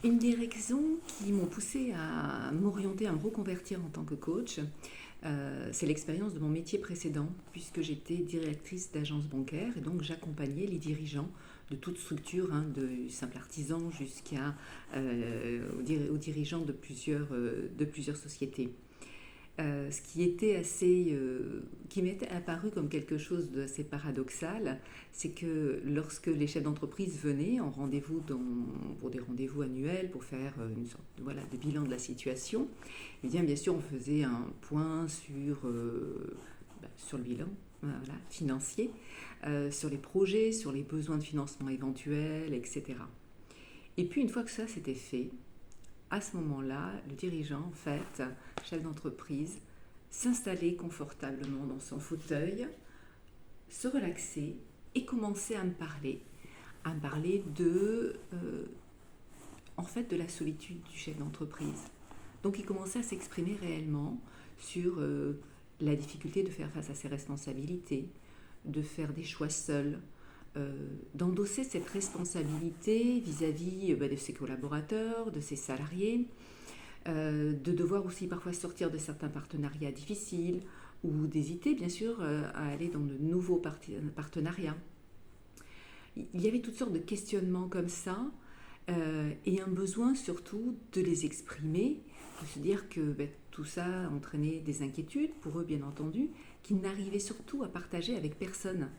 Une des raisons qui m'ont poussée à m'orienter, à me reconvertir en tant que coach, c'est l'expérience de mon métier précédent, puisque j'étais directrice d'agence bancaire et donc j'accompagnais les dirigeants de toute structure, hein, du simple artisan jusqu'à aux dirigeants de plusieurs sociétés. Ce qui était qui m'était apparu comme quelque chose d'assez paradoxal, c'est que lorsque les chefs d'entreprise venaient en pour des rendez-vous annuels, pour faire une sorte de bilan de la situation, eh bien sûr on faisait un point sur le bilan financier, sur les projets, sur les besoins de financement éventuels, etc. Et puis une fois que ça c'était fait, à ce moment-là, le dirigeant, en fait, chef d'entreprise, s'installait confortablement dans son fauteuil, se relaxer et commencer à me parler en fait, de la solitude du chef d'entreprise. Donc il commençait à s'exprimer réellement sur la difficulté de faire face à ses responsabilités, de faire des choix seul, d'endosser cette responsabilité vis-à-vis de ses collaborateurs, de ses salariés, de devoir aussi parfois sortir de certains partenariats difficiles ou d'hésiter bien sûr à aller dans de nouveaux partenariats. Il y avait toutes sortes de questionnements comme ça et un besoin surtout de les exprimer, de se dire que tout ça entraînait des inquiétudes pour eux bien entendu, qu'ils n'arrivaient surtout à partager avec personne.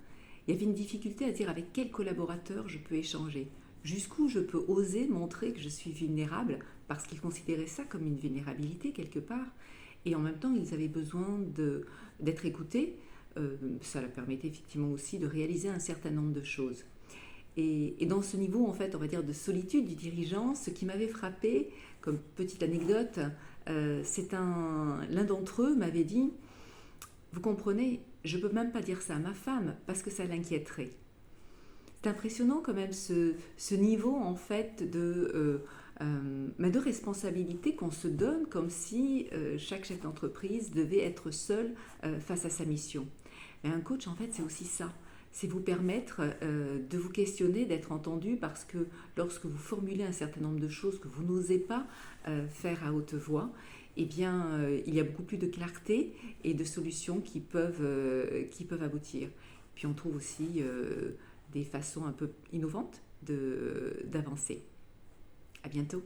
Il y avait une difficulté à dire avec quel collaborateur je peux échanger, jusqu'où je peux oser montrer que je suis vulnérable, parce qu'ils considéraient ça comme une vulnérabilité quelque part, et en même temps ils avaient besoin d'être écoutés. Ça leur permettait effectivement aussi de réaliser un certain nombre de choses. Et dans ce niveau, en fait, on va dire de solitude du dirigeant, ce qui m'avait frappé, comme petite anecdote, l'un d'entre eux m'avait dit, vous comprenez, je ne peux même pas dire ça à ma femme parce que ça l'inquiéterait. C'est impressionnant quand même ce niveau en fait de responsabilité qu'on se donne comme si chaque chef d'entreprise devait être seul face à sa mission. Mais un coach en fait c'est aussi ça. C'est vous permettre de vous questionner, d'être entendu parce que lorsque vous formulez un certain nombre de choses que vous n'osez pas faire à haute voix, eh bien, il y a beaucoup plus de clarté et de solutions qui peuvent aboutir. Puis on trouve aussi des façons un peu innovantes d'avancer. À bientôt.